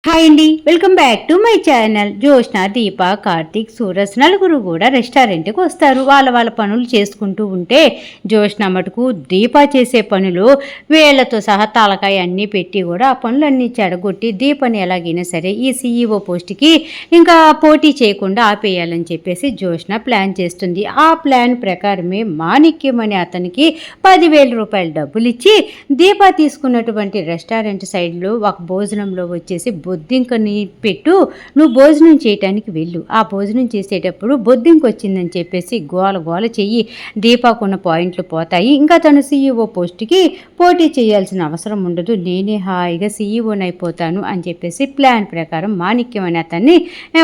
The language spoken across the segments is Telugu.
హాయ్ అండి, welcome back to my channel. Jyoshna, Deepa, Karthik, Suraj నలుగురు కూడా రెస్టారెంట్కి వస్తారు. వాళ్ళ పనులు చేసుకుంటూ ఉంటే జ్యోష్న మటుకు దీప చేసే పనులు వేళ్లతో సహా తలకాయ అన్నీ పెట్టి కూడా ఆ పనులన్నీ చెడగొట్టి దీపని ఎలాగైనా సరే ఈ సీఈఓ పోస్ట్కి ఇంకా పోటీ చేయకుండా ఆపేయాలని చెప్పేసి జ్యోష్న ప్లాన్ చేస్తుంది. ఆ ప్లాన్ ప్రకారమే మాణిక్యం అనే అతనికి 10,000 రూపాయలు డబ్బులు ఇచ్చి దీప తీసుకున్నటువంటి రెస్టారెంట్ సైడ్లో ఒక భోజనంలో వచ్చేసి బొద్దింకని పెట్టు, నువ్వు భోజనం చేయటానికి వెళ్ళు, ఆ భోజనం చేసేటప్పుడు బొద్దింక వచ్చిందని చెప్పేసి గోల చెయ్యి, దీపాకున్న పాయింట్లు పోతాయి, ఇంకా తను సీఈఓ పోస్ట్కి పోటీ చేయాల్సిన అవసరం ఉండదు, నేనే హాయిగా సీఈఓని అయిపోతాను అని చెప్పేసి ప్లాన్ ప్రకారం మాణిక్యం అనే అతన్ని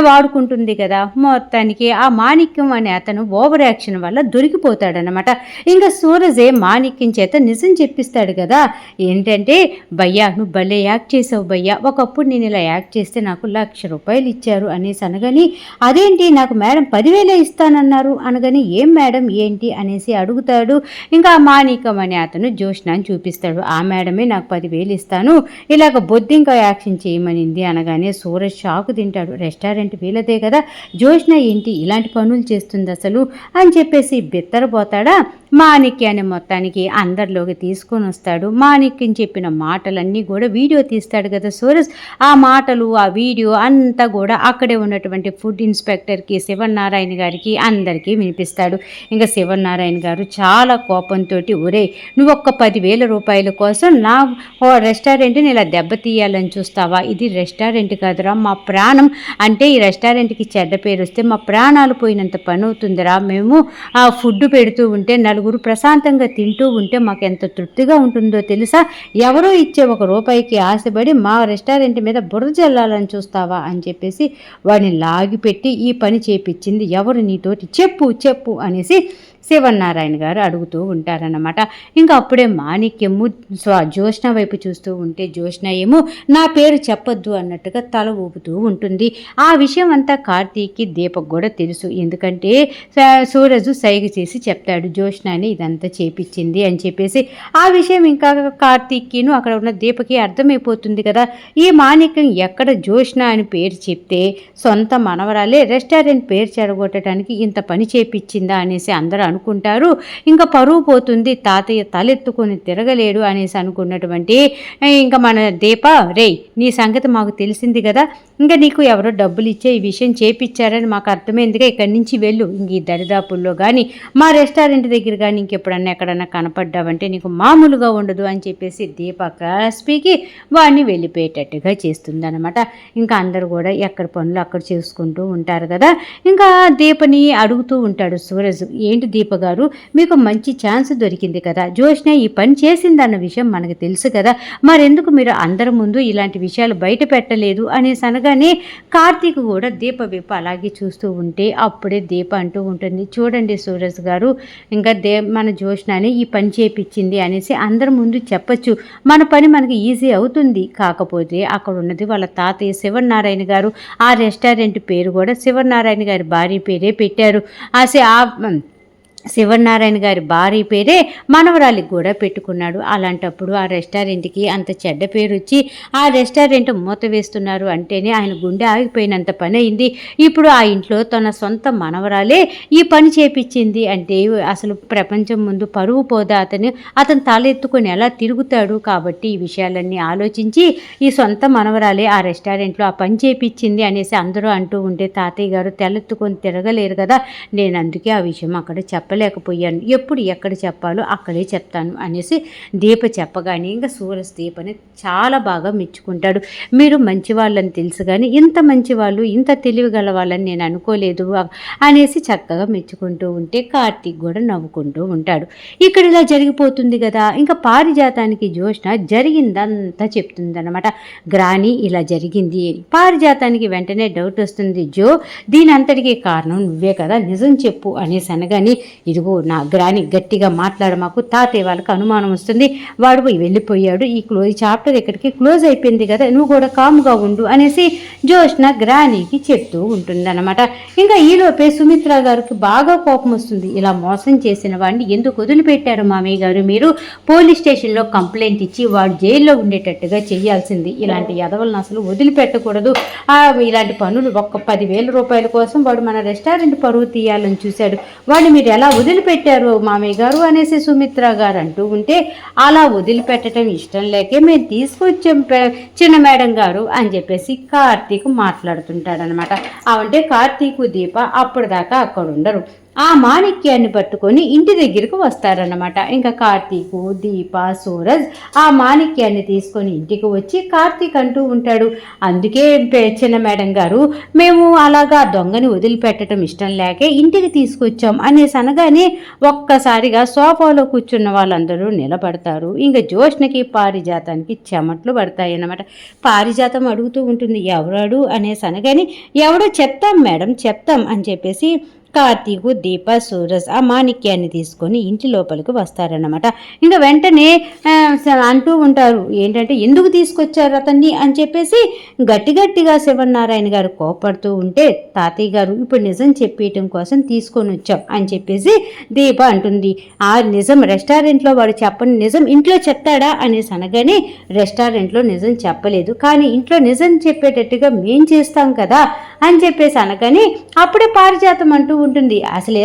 వాడుకుంటుంది కదా. మొత్తానికి ఆ మాణిక్యం అనే అతను ఓవర్ యాక్షన్ వల్ల దొరికిపోతాడనమాట. ఇంకా సూరజే మాణిక్యం చేత నిజం చెప్పిస్తాడు కదా, ఏంటంటే భయ్యా నువ్వు భలే యాక్ట్ చేసావు భయ్యా, ఒకప్పుడు నేను ఇలా యాక్ట్ చేస్తే నాకు 1,00,000 రూపాయలు ఇచ్చారు అనేసి అనగాని, అదేంటి నాకు మేడం 10,000 ఇస్తానన్నారు అనగాని, ఏం మేడం ఏంటి అనేసి అడుగుతాడు. ఇంకా మాణిక్యం అనే అతను జ్యోష్నాని చూపిస్తాడు, ఆ మేడమే నాకు 10,000 ఇస్తాను, ఇలాగ బొద్దింక యాక్షన్ చేయమనింది అనగానే సూరజ్ షాకు తింటాడు. రెస్టారెంట్ వీళ్ళదే కదా, జ్యోష్న ఏంటి ఇలాంటి పనులు చేస్తుంది అసలు అని చెప్పేసి బిత్తరపోతాడా. మాణిక్యాన్ని మొత్తానికి అందరిలోకి తీసుకొని వస్తాడు. మాణిక్యం చెప్పిన మాటలన్నీ కూడా వీడియో తీస్తాడు కదా సూరజ్, ఆ మాటలు ఆ వీడియో అంతా కూడా అక్కడే ఉన్నటువంటి ఫుడ్ ఇన్స్పెక్టర్కి, శివనారాయణ గారికి అందరికీ వినిపిస్తాడు. ఇంకా శివనారాయణ గారు చాలా కోపంతో, ఒరే నువ్వు ఒక్క 10,000 రూపాయల కోసం నా రెస్టారెంట్ని ఇలా దెబ్బతీయాలని చూస్తావా, ఇది రెస్టారెంట్ కాదురా మా ప్రాణం, అంటే ఈ రెస్టారెంట్కి చెడ్డ పేరు వస్తే మా ప్రాణాలు పోయినంత పని అవుతుందిరా, మేము ఆ ఫుడ్ పెడుతూ ఉంటే నలుగురు ప్రశాంతంగా తింటూ ఉంటే మాకు ఎంత తృప్తిగా ఉంటుందో తెలుసా, ఎవరో ఇచ్చే 1 రూపాయికి ఆశపడి మా రెస్టారెంట్ మీద బుర్ర జల్లాలని చూస్తావా అని చెప్పేసి వాడిని లాగిపెట్టి ఈ పని చేపించింది ఎవరు నీతోటి చెప్పు అనేసి శివనారాయణ గారు అడుగుతూ ఉంటారన్నమాట. ఇంకా అప్పుడే మాణిక్యము జ్యోష్న వైపు చూస్తూ ఉంటే జ్యోష్న ఏమో నా పేరు చెప్పొద్దు అన్నట్టుగా తల ఊపుతూ ఉంటుంది. ఆ విషయం అంతా కార్తీక్కి దీపక్ కూడా తెలుసు, ఎందుకంటే సూరజు సైగ చేసి చెప్తాడు జ్యోష్నని ఇదంతా చేపించింది అని చెప్పేసి. ఆ విషయం ఇంకా కార్తీక్కిను అక్కడ ఉన్న దీపకి అర్థమైపోతుంది కదా, ఈ మాణిక్యం ఎక్కడ జ్యోష్న అని పేరు చెప్తే సొంత మనవరాలే రెస్టారెంట్ పేరు చెడగొట్టడానికి ఇంత పని చేపించిందా అనేసి అందరూ అనుకుంటారు. ఇంకా పరువు పోతుంది, తాతయ్య తలెత్తుకొని తిరగలేడు అనేసి అనుకున్నటువంటి ఇంకా మన దీప, రే నీ సంగతి మాకు తెలిసింది కదా, ఇంకా నీకు ఎవరో డబ్బులు ఇచ్చే ఈ విషయం చేపించారని మాకు అర్థమైందిగా, ఇక్కడి నుంచి వెళ్ళు, ఇంక ఈ దరిదాపుల్లో కానీ మా రెస్టారెంట్ దగ్గర కానీ ఇంకెప్పుడన్నా ఎక్కడన్నా కనపడ్డావంటే నీకు మామూలుగా ఉండదు అని చెప్పేసి దీప కాస్పీకి వాడిని వెళ్ళిపోయేటట్టుగా చేస్తుందన్నమాట. ఇంకా అందరూ కూడా ఎక్కడ పనులు అక్కడ చేసుకుంటూ ఉంటారు కదా. ఇంకా దీపని అడుగుతూ ఉంటాడు సూరజ్, ఏంటి దీప గారు మీకు మంచి ఛాన్స్ దొరికింది కదా, జ్యోష్న ఈ పని చేసిందన్న విషయం మనకు తెలుసు కదా, మరెందుకు మీరు అందరి ముందు ఇలాంటి విషయాలు బయట పెట్టలేదు అనేసి అనగానే కార్తీక్ కూడా దీప వైపు అలాగే చూస్తూ ఉంటే అప్పుడే దీప అంటూ ఉంటుంది, చూడండి సూరజ్ గారు, ఇంకా మన జ్యోష్నని ఈ పని చేపించింది అనేసి అందరి ముందు చెప్పచ్చు, మన పని మనకి ఈజీ అవుతుంది, కాకపోతే అక్కడ ఉన్నది వాళ్ళ తాతయ్య శివనారాయణ గారు, ఆ రెస్టారెంట్ పేరు కూడా శివనారాయణ గారి భార్య పేరే పెట్టారు, శివనారాయణ గారి భార్య పేరే మనవరాలికి కూడా పెట్టుకున్నాడు, అలాంటప్పుడు ఆ రెస్టారెంట్కి అంత చెడ్డ పేరు వచ్చి ఆ రెస్టారెంట్ మూత వేస్తున్నారు అంటేనే ఆయన గుండె ఆగిపోయినంత పని అయింది. ఇప్పుడు ఆ ఇంట్లో తన సొంత మనవరాలే ఈ పని చేపించింది అంటే అసలు ప్రపంచం ముందు పరువు పోదా, అతను తలెత్తుకొని ఎలా తిరుగుతాడు, కాబట్టి ఈ విషయాలన్నీ ఆలోచించి ఈ సొంత మనవరాలే ఆ రెస్టారెంట్లో ఆ పని చేపించింది అనేసి అందరూ అంటూ ఉంటే తాతయ్య గారు తెలెత్తుకొని తిరగలేరు కదా, నేను అందుకే ఆ విషయం అక్కడ చెప్పలేకపోయాను, ఎప్పుడు ఎక్కడ చెప్పాలో అక్కడే చెప్తాను అనేసి దీప చెప్పగానే ఇంకా సూరజ్ దీపని చాలా బాగా మెచ్చుకుంటాడు. మీరు మంచి వాళ్ళని తెలుసు కానీ ఇంత మంచి వాళ్ళు ఇంత తెలివిగల వాళ్ళని నేను అనుకోలేదు అనేసి చక్కగా మెచ్చుకుంటూ ఉంటే కార్తీక్ కూడా నవ్వుకుంటూ ఉంటాడు. ఇక్కడ ఇలా జరిగిపోతుంది కదా, ఇంకా పారిజాతానికి జ్యోష్న జరిగిందంతా చెప్తుందన్నమాట. గ్రాని ఇలా జరిగింది, పారిజాతానికి వెంటనే డౌట్ వస్తుంది, జో దీని అంతటికీ కారణం నువ్వే కదా, నిజం చెప్పు అనేసి అనగాని ఇదిగో నా గ్రాని గట్టిగా మాట్లాడ, మాకు తాతయ్య వాళ్ళకి అనుమానం వస్తుంది, వాడు వెళ్ళిపోయాడు, ఈ చాప్టర్ ఇక్కడికి క్లోజ్ అయిపోయింది కదా, నువ్వు కూడా కాముగా ఉండు అనేసి జోష్న గ్రానీకి చెప్తూ ఉంటుందన్నమాట. ఇంకా ఈలోపే సుమిత్ర గారికి బాగా కోపం వస్తుంది. ఇలా మోసం చేసిన వాడిని ఎందుకు వదిలిపెట్టారు మామయ్య గారు, మీరు పోలీస్ స్టేషన్లో కంప్లైంట్ ఇచ్చి వాడు జైల్లో ఉండేటట్టుగా చేయాల్సింది, ఇలాంటి ఎదవలను అసలు వదిలిపెట్టకూడదు, ఇలాంటి పనులు ఒక్క 10,000 రూపాయల కోసం వాడు మన రెస్టారెంట్ పరువు తీయాలని చూశాడు, వాడిని మీరు ఎలా వదిలిపెట్టారు మామయ్య గారు అనేసి సుమిత్ర గారు అంటూ ఉంటే, అలా వదిలిపెట్టడం ఇష్టం లేకే మేము తీసుకొచ్చాం చిన్న మేడం గారు అని చెప్పేసి కార్తీక్ మాట్లాడుతుంటాడనమాట. అంటే కార్తీక్ దీప అప్పటిదాకా అక్కడ ఉండరు, ఆ మాణిక్యాన్ని పట్టుకొని ఇంటి దగ్గరకు వస్తారన్నమాట. ఇంకా కార్తీకు దీప సూరజ్ ఆ మాణిక్యాన్ని తీసుకొని ఇంటికి వచ్చి కార్తీక్ అంటూ ఉంటాడు, అందుకే చిన్న మేడం గారు మేము అలాగా దొంగని వదిలిపెట్టడం ఇష్టం లేకే ఇంటికి తీసుకొచ్చాం అనేసి అనగానే ఒక్కసారిగా సోఫాలో కూర్చున్న వాళ్ళందరూ నిలబడతారు. ఇంకా జోష్నకి పారిజాతానికి చెమట్లు పడతాయి అన్నమాట. పారిజాతం అడుగుతూ ఉంటుంది, ఎవరాడు అనేసి అనగానే ఎవడో చెప్తాం మేడం చెప్తాం అని చెప్పేసి కార్తీకు దీప సూరజ్ ఆ మాణిక్యాన్ని తీసుకొని ఇంటి లోపలికి వస్తారన్నమాట. ఇంకా వెంటనే అంటూ ఉంటారు, ఏంటంటే ఎందుకు తీసుకొచ్చారు అతన్ని అని చెప్పేసి గట్టిగా శివనారాయణ గారు కోపడుతూ ఉంటే, తాతయ్య గారు ఇప్పుడు నిజం చెప్పేయటం కోసం తీసుకొని వచ్చాం అని చెప్పేసి దీప అంటుంది. ఆ నిజం రెస్టారెంట్లో వాడు చెప్పని నిజం ఇంట్లో చెప్తాడా అనేసి అనగానే, రెస్టారెంట్లో నిజం చెప్పలేదు కానీ ఇంట్లో నిజం చెప్పేటట్టుగా మేం చేస్తాం కదా అని చెప్పేసి అనగానే అప్పుడే పారిజాతం అంటూ ఉంటుంది, అసలే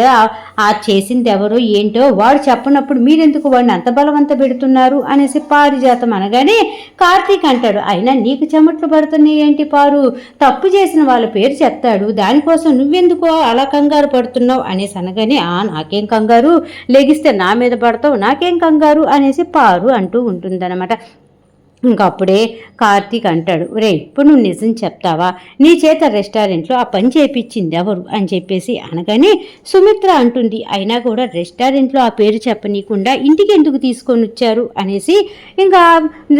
ఆ చేసింది ఎవరో ఏంటో వాడు చెప్పనప్పుడు మీరెందుకు వాడిని అంత బలవంత పెడుతున్నారు అనేసి పారిజాతం అనగానే కార్తీక్ అంటాడు, అయినా నీకు చెమట్లు పడుతున్నాయి ఏంటి పారు, తప్పు చేసిన వాళ్ళ పేరు చెప్తాడు, దానికోసం నువ్వెందుకో అలా కంగారు పడుతున్నావు అనేసి అనగానే, నాకేం కంగారు, లెగిస్తే నా మీద పడతావు, నాకేం కంగారు అనేసి పారు అంటూ ఉంటుందన్నమాట. ఇంకప్పుడే కార్తీక్ అంటాడు, రే ఇప్పుడు నువ్వు నిజం చెప్తావా, నీ చేత రెస్టారెంట్లో ఆ పని చేపించింది ఎవరు అని చెప్పేసి అనగానే సుమిత్ర అంటుంది, అయినా కూడా రెస్టారెంట్లో ఆ పేరు చెప్పనీయకుండా ఇంటికి ఎందుకు తీసుకొని వచ్చారు అనేసి ఇంకా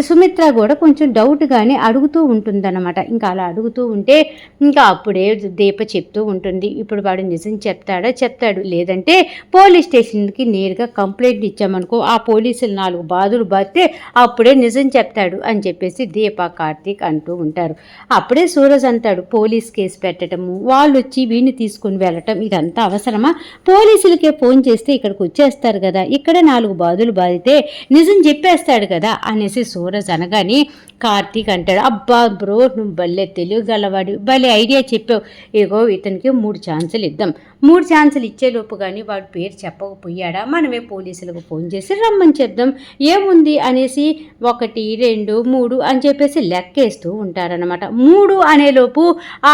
సుమిత్ర కూడా కొంచెం డౌట్గానే అడుగుతూ ఉంటుందన్నమాట. ఇంకా అలా అడుగుతూ ఉంటే ఇంకా అప్పుడే దీప చెప్తూ ఉంటుంది, ఇప్పుడు వాడు నిజం చెప్తాడు, లేదంటే పోలీస్ స్టేషన్కి నేరుగా కంప్లైంట్ ఇచ్చామనుకో, ఆ పోలీసులు 4 బాదులు బాస్తే అప్పుడే నిజం చెప్తాడు అని చెప్పేసి దీప కార్తీక్ అంటూ ఉంటారు. అప్పుడే సూరజ్ అంటాడు, పోలీస్ కేసు పెట్టడము, వాళ్ళు వచ్చి వీడిని తీసుకుని వెళ్ళటం ఇదంతా అవసరమా, పోలీసులకే ఫోన్ చేస్తే ఇక్కడికి వచ్చేస్తారు కదా, ఇక్కడ 4 బాదులు బాధితే నిజం చెప్పేస్తాడు కదా అనేసి సూరజ్ అనగానే కార్తీక్ అంటాడు, అబ్బా బ్రో నువ్వు భలే తెలియగలవాడు, భలే ఐడియా చెప్పావు, ఇగో ఇతనికి 3 ఛాన్సులు ఇద్దాం, 3 ఛాన్సులు ఇచ్చేలోపు కానీ వాడు పేరు చెప్పకపోయాడా మనమే పోలీసులకు ఫోన్ చేసి రమ్మని చెప్దాం, ఏముంది అనేసి 1 2 3 అని చెప్పేసి లెక్కేస్తూ ఉంటారనమాట. 3 అనేలోపు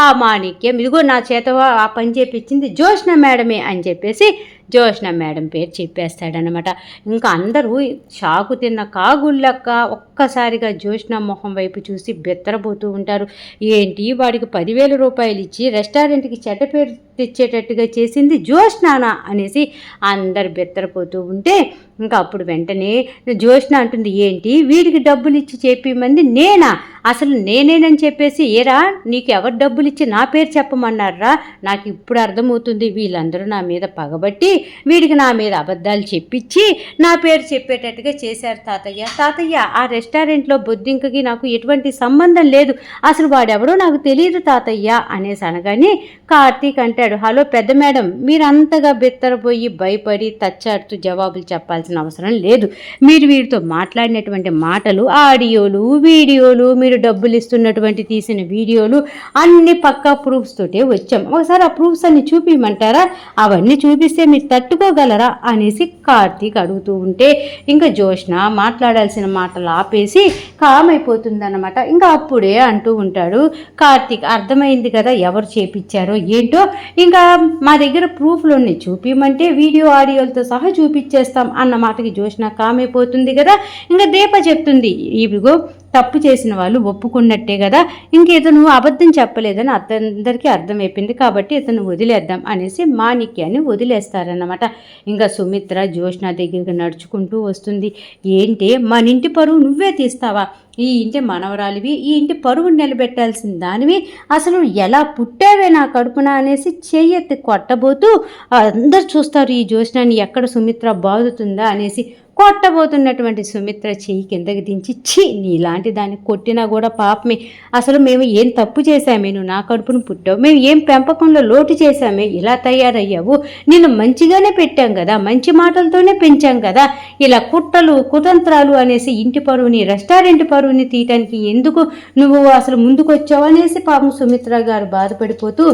ఆ మాణిక్యం, ఇదిగో నా చేత ఆ పని చేపించింది జోష్న మేడమే అని చెప్పేసి జోష్న మేడం పేరు చెప్పేస్తాడనమాట. ఇంకా అందరూ షాకు తిన్న కాగుళ్ళక్క ఒక్కసారిగా జోష్న మొహం వైపు చూసి బెత్తరబోతూ ఉంటారు, ఏంటి వాడికి 10,000 రూపాయలు ఇచ్చి రెస్టారెంట్కి చెడ్డ పేరు తెచ్చేటట్టుగా చేసింది జోష్నానా అనేసి అందరు బెత్తరపోతూ ఉంటే, ఇంకా అప్పుడు వెంటనే జోష్న అంటుంది, ఏంటి వీడికి డబ్బులు ఇచ్చి చెప్పమంది నేనా, అసలు నేనేనని చెప్పేసి, ఏరా నీకు ఎవరు డబ్బులు ఇచ్చి నా పేరు చెప్పమన్నారా, నాకు ఇప్పుడు అర్థమవుతుంది, వీళ్ళందరూ నా మీద పగబట్టి వీడికి నా మీద అబద్ధాలు చెప్పించి నా పేరు చెప్పేటట్టుగా చేశారు తాతయ్య ఆ రెస్టారెంట్లో బొద్దింకకి నాకు ఎటువంటి సంబంధం లేదు, అసలు వాడెవడో నాకు తెలియదు తాతయ్య అనేసి అనగానే కార్తీక్ అంటాడు, హలో పెద్ద మేడం, మీరంతగా బెత్తరపోయి భయపడి తచ్చాడుతూ జవాబులు చెప్పాల్సిన అవసరం లేదు, మీరు వీరితో మాట్లాడినటువంటి మాటలు, ఆడియోలు, వీడియోలు, మీరు డబ్బులు ఇస్తున్నటువంటి తీసిన వీడియోలు అన్ని పక్కా ప్రూఫ్స్ తోటే వచ్చాం, ఒకసారి ఆ ప్రూఫ్స్ అన్ని చూపించమంటారా, అవన్నీ చూపిస్తే మీరు తట్టుకోగలరా అనేసి కార్తీక్ అడుగుతూ ఉంటే ఇంకా జోష్న మాట్లాడాల్సిన మాటలు ఆపేసి కామైపోతుందన్నమాట. ఇంకా అప్పుడే అంటూ ఉంటాడు కార్తీక్, అర్థమైంది కదా ఎవరు చేపించారో ఏంటో, ఇంకా మా దగ్గర ప్రూఫ్లోని చూపించమంటే వీడియో ఆడియోలతో సహా చూపించేస్తాం అన్న మాటకి జోష్న కామైపోతుంది కదా. ఇంకా దీప చెప్తుంది, ఇవిగో తప్పు చేసిన వాళ్ళు ఒప్పుకున్నట్టే కదా, ఇంకేతను అబద్ధం చెప్పలేదని అందరికీ అర్థమైపోయింది కాబట్టి ఇతను వదిలేద్దాం అనేసి మాణిక్యాన్ని వదిలేస్తారన్నమాట. ఇంకా సుమిత్ర జ్యోత్స్న దగ్గరికి నడుచుకుంటూ వస్తుంది. ఏంటి మన ఇంటి పరువు నువ్వే తీస్తావా? ఈ ఇంటి మనవరాలివి, ఈ ఇంటి పరువు నిలబెట్టాల్సిన దానివి, అసలు ఎలా పుట్టావే నా కడుపున అనేసి చెయ్యెత్తి కొట్టబోతూ అందరు చూస్తారు ఈ జ్యోత్స్నాన్ని ఎక్కడ సుమిత్ర బాదుతుందా అనేసి. కొట్టబోతున్నటువంటి సుమిత్ర చెయ్యి కిందకి దించి, ఛీ నీలాంటి దాన్ని కొట్టినా కూడా పాపమే, అసలు మేము ఏం తప్పు చేశామే, నువ్వు నా కడుపును పుట్టావు, మేము ఏం పెంపకంలో లోటు చేశామే, ఇలా తయారయ్యావు, నిన్ను మంచిగానే పెట్టాం కదా, మంచి మాటలతోనే పెంచాం కదా, ఇలా కుట్రలు కుతంత్రాలు అనేసి ఇంటి పరువుని రెస్టారెంట్ పరువుని తీయటానికి ఎందుకు నువ్వు అసలు ముందుకొచ్చావు అనేసి పాపం సుమిత్ర గారు బాధపడిపోతూ,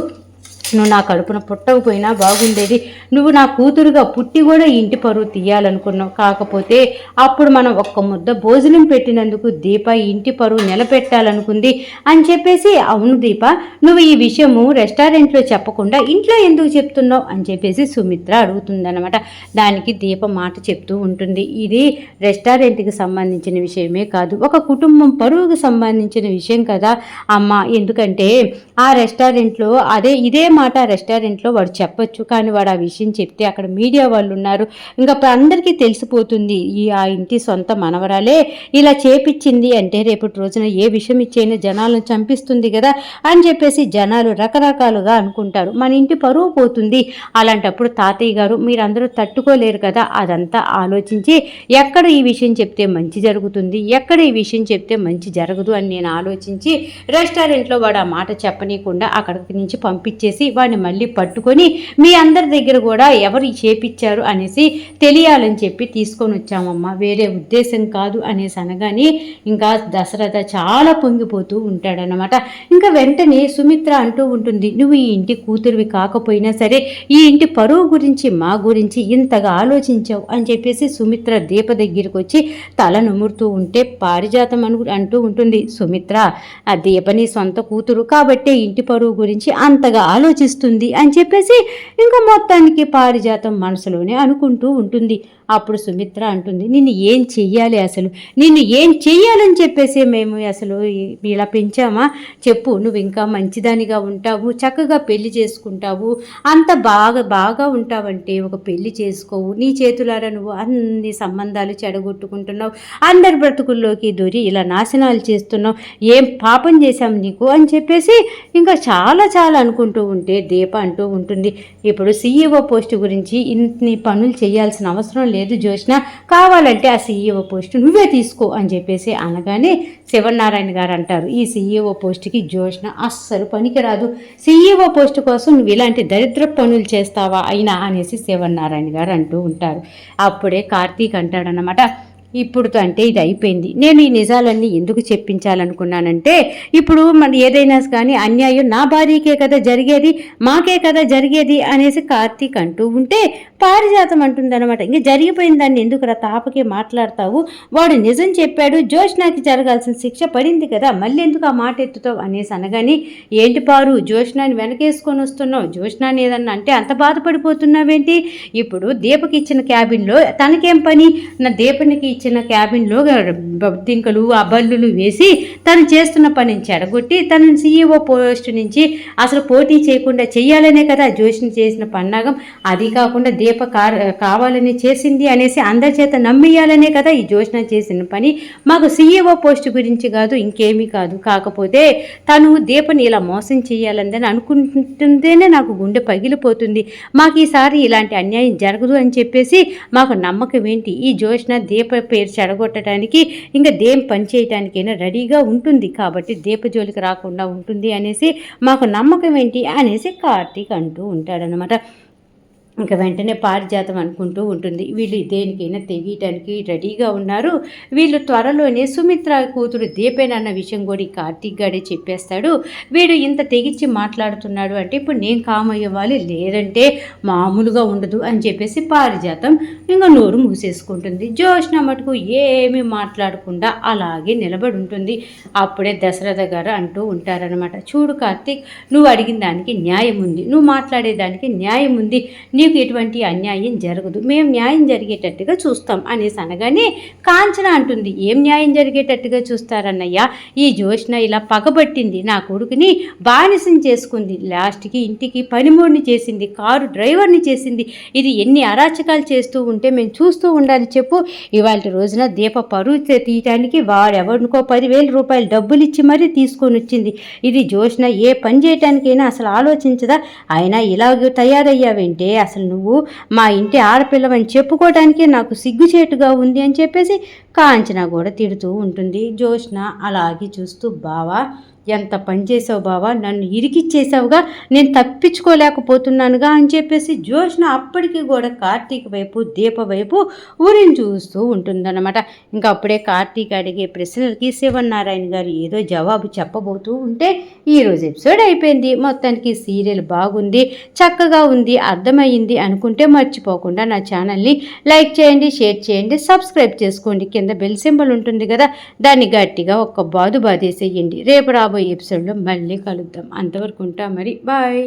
నువ్వు నా కడుపున పుట్టకపోయినా బాగుండేది, నువ్వు నా కూతురుగా పుట్టి కూడా ఇంటి పరువు తీయాలనుకున్నావు, కాకపోతే అప్పుడు మనం ఒక్క ముద్ద భోజనం పెట్టినందుకు దీప ఇంటి పరువు నిలబెట్టాలనుకుంది అని చెప్పేసి, అవును దీప నువ్వు ఈ విషయము రెస్టారెంట్లో చెప్పకుండా ఇంట్లో ఎందుకు చెప్తున్నావు అని చెప్పేసి సుమిత్ర అడుగుతుందన్నమాట. దానికి దీప మాట చెప్తూ ఉంటుంది, ఇది రెస్టారెంట్కి సంబంధించిన విషయమే కాదు, ఒక కుటుంబం పరువుకు సంబంధించిన విషయం కదా అమ్మ, ఎందుకంటే ఆ రెస్టారెంట్లో ఇదే మాట రెస్టారెంట్లో వాడు చెప్పొచ్చు, కానీ వాడు ఆ విషయం చెప్తే అక్కడ మీడియా వాళ్ళు ఉన్నారు, ఇంకా అందరికీ తెలిసిపోతుంది ఆ ఇంటి సొంత మనవరాలే ఇలా చేపించింది అంటే రేపటి రోజున ఏ విషయం ఇచ్చైనా జనాలను చంపిస్తుంది కదా అని చెప్పేసి జనాలు రకరకాలుగా అనుకుంటారు, మన ఇంటి పరువు పోతుంది. అలాంటప్పుడు తాతయ్య గారు మీరందరూ తట్టుకోలేరు కదా, అదంతా ఆలోచించి ఎక్కడ ఈ విషయం చెప్తే మంచి జరుగుతుంది, ఎక్కడ ఈ విషయం చెప్తే మంచి జరగదు అని నేను ఆలోచించి రెస్టారెంట్లో వాడు ఆ మాట చెప్పనీయకుండా అక్కడికి నుంచి పంపించేసి వాడిని మళ్ళీ పట్టుకొని మీ అందరి దగ్గర కూడా ఎవరు చేపించారు అనేసి తెలియాలని చెప్పి తీసుకొని వచ్చామమ్మా, వేరే ఉద్దేశం కాదు అనేసి అనగానే ఇంకా దశరథ చాలా పొంగిపోతూ ఉంటాడనమాట. ఇంకా వెంటనే సుమిత్ర అంటూ ఉంటుంది, నువ్వు ఈ ఇంటి కూతురివి కాకపోయినా సరే ఈ ఇంటి పరువు గురించి మా గురించి ఇంతగా ఆలోచించావు అని చెప్పేసి సుమిత్ర దీప దగ్గరికి వచ్చి తల నుమురుతూ ఉంటే పారిజాతం అంటూ ఉంటుంది, సుమిత్ర ఆ దీపని సొంత కూతురు కాబట్టే ఇంటి పరువు గురించి అంతగా ఆలోచిస్తుంది అని చెప్పేసి ఇంకా మొత్తానికి పారిజాతం మనసులోనే అనుకుంటూ ఉంటుంది. అప్పుడు సుమిత్ర అంటుంది, నిన్ను ఏం చెయ్యాలి, అసలు నిన్ను ఏం చెయ్యాలని చెప్పేసి మేము అసలు ఇలా పెంచామా చెప్పు, నువ్వు ఇంకా మంచిదానిగా ఉంటావు, చక్కగా పెళ్లి చేసుకుంటావు, అంత బాగా ఉంటావంటే ఒక పెళ్లి చేసుకోవు, నీ చేతులారా నువ్వు అన్ని సంబంధాలు చెడగొట్టుకుంటున్నావు, అందరి బ్రతుకుల్లోకి దూరి ఇలా నాశనాలు చేస్తున్నావు, ఏం పాపం చేశాం నీకు అని చెప్పేసి ఇంకా చాలా చాలా అనుకుంటూ ఉంటే దీప అంటూ ఉంటుంది, ఇప్పుడు CEO పోస్ట్ గురించి ఇన్ని పనులు చేయాల్సిన అవసరం లేదు జ్యోత్స్న, కావాలంటే ఆ CEO పోస్ట్ నువ్వే తీసుకో అని చెప్పేసి అనగానే శివనారాయణ గారు అంటారు, ఈ CEO పోస్ట్కి జ్యోత్స్న అస్సలు పనికిరాదు, CEO పోస్ట్ కోసం నువ్వు ఇలాంటి దరిద్ర పనులు చేస్తావా అయినా అనేసి శివనారాయణ గారు అంటూ ఉంటారు. అప్పుడే కార్తీక్ అంటాడనమాట, ఇప్పుడు అంటే ఇది అయిపోయింది, నేను ఈ నిజాలన్నీ ఎందుకు చెప్పించాలనుకున్నానంటే ఇప్పుడు మన ఏదైనా కానీ అన్యాయం నా భార్యకే కదా జరిగేది, మాకే కదా జరిగేది అనేసి కార్తీక్ అంటూ ఉంటే పారిజాతం అంటుందన్నమాట, ఇంకా జరిగిపోయిన దాన్ని ఎందుకు తాపకే మాట్లాడతావు, వాడు నిజం చెప్పాడు, జ్యోత్స్నాకి జరగాల్సిన శిక్ష పడింది కదా, మళ్ళీ ఎందుకు ఆ మాట ఎత్తుతావు అనేసి అనగాని, ఏంటి పారు జ్యోత్స్నాని వెనకేసుకొని వస్తున్నావు, జ్యోత్స్నాని ఏదన్నా అంటే అంత బాధపడిపోతున్నావేంటి, ఇప్పుడు దీపకి ఇచ్చిన క్యాబిన్లో తనకేం పని, నా దీపనికి ఇచ్చిన క్యాబిన్లో దింకలు ఆ బల్లులు వేసి తను చేస్తున్న పనిని చెడగొట్టి తనని CEO పోస్ట్ నుంచి అసలు పోటీ చేయకుండా చెయ్యాలనే కదా జ్యోత్స్న చేసిన పన్నాగం, అది కాకుండా దీప కావాలని చేసింది అనేసి అందరి చేత నమ్మేయాలనే కదా ఈ జ్యోత్స్న చేసిన పని, మాకు CEO పోస్ట్ గురించి కాదు ఇంకేమీ కాదు, కాకపోతే తను దీపని ఇలా మోసం చేయాలని అనుకుంటుంటేనే నాకు గుండె పగిలిపోతుంది, మాకు ఈసారి ఇలాంటి అన్యాయం జరగదు అని చెప్పేసి మాకు నమ్మకం ఏంటి, ఈ జ్యోత్స్న దీప పేరు చెడగొట్టడానికి ఇంకా దేం పని చేయడానికైనా రెడీగా ఉంటుంది కాబట్టి దీప జోలికి రాకుండా ఉంటుంది అనేసి మాకు నమ్మకం ఏంటి అనేసి కార్తీక్ అంటూ ఉంటాడనమాట. ఇంకా వెంటనే పారిజాతం అనుకుంటూ ఉంటుంది, వీళ్ళు దేనికైనా తెగీయటానికి రెడీగా ఉన్నారు, వీళ్ళు త్వరలోనే సుమిత్ర కూతురు దీపేనన్న విషయం కూడా కార్తీక్ గాడే చెప్పేస్తాడు, వీడు ఇంత తెగిచ్చి మాట్లాడుతున్నాడు అంటే ఇప్పుడు నేను కామయ్యవ్వాలి లేదంటే మామూలుగా ఉండదు అని చెప్పేసి పారిజాతం ఇంకా నోరు మూసేసుకుంటుంది. జ్యోత్స్న మటుకు ఏమీ మాట్లాడకుండా అలాగే నిలబడి ఉంటుంది. అప్పుడే దశరథ గారు అంటూ ఉంటారనమాట, చూడు కార్తీక్ నువ్వు అడిగిన దానికి న్యాయం ఉంది, నువ్వు మాట్లాడేదానికి న్యాయం ఉంది, నీ నీకు ఎటువంటి అన్యాయం జరగదు, మేము న్యాయం జరిగేటట్టుగా చూస్తాం అనేసి అనగానే కాంచన అంటుంది, ఏం న్యాయం జరిగేటట్టుగా చూస్తారన్నయ్య, ఈ జ్యోత్స్న ఇలా పగబట్టింది, నా కొడుకుని బానిసం చేసుకుంది, లాస్ట్కి ఇంటికి పనిమోడిని చేసింది, కారు డ్రైవర్ని చేసింది, ఇది ఎన్ని అరాచకాలు చేస్తూ ఉంటే మేము చూస్తూ ఉండాలి చెప్పు. ఇవాళ రోజున దీప పరువు తీయటానికి వాడెవరికో 10,000 రూపాయలు డబ్బులు ఇచ్చి మరీ తీసుకొని వచ్చింది. ఇది జ్యోత్స్న ఏ పని చేయటానికైనా అసలు ఆలోచించదా, అయినా ఇలాగ తయారయ్యావేంటే, అసలు నువ్వు మా ఇంటి ఆడపిల్లవని చెప్పుకోవడానికే నాకు సిగ్గుచేటుగా ఉంది అని చెప్పేసి కాంచన కూడా తిడుతూ ఉంటుంది. జ్యోత్స్న అలాగే చూస్తూ, బావా ఎంత పని చేసావు బావా, నన్ను ఇరికిచ్చేసావుగా, నేను తప్పించుకోలేకపోతున్నానుగా అని చెప్పేసి జ్యోత్స్న అప్పటికి కూడా కార్తీక్ వైపు దీప వైపు ఊరిని చూస్తూ ఉంటుందన్నమాట. ఇంకా అప్పుడే కార్తీక్ అడిగే ప్రశ్నలకి శివనారాయణ గారు ఏదో జవాబు చెప్పబోతూ ఉంటే ఈరోజు ఎపిసోడ్ అయిపోయింది. మొత్తానికి సీరియల్ బాగుంది, చక్కగా ఉంది, అర్థమయ్యింది అనుకుంటే మర్చిపోకుండా నా ఛానల్ని లైక్ చేయండి, షేర్ చేయండి, సబ్స్క్రైబ్ చేసుకోండి. కింద బెల్ సింబల్ ఉంటుంది కదా, దాన్ని గట్టిగా ఒక్క బాదు బాధేసేయండి. రేపు రాబోయే ఎపిసోడ్లో మళ్ళీ కలుద్దాం. అంతవరకు ఉంటా మరి, బాయ్.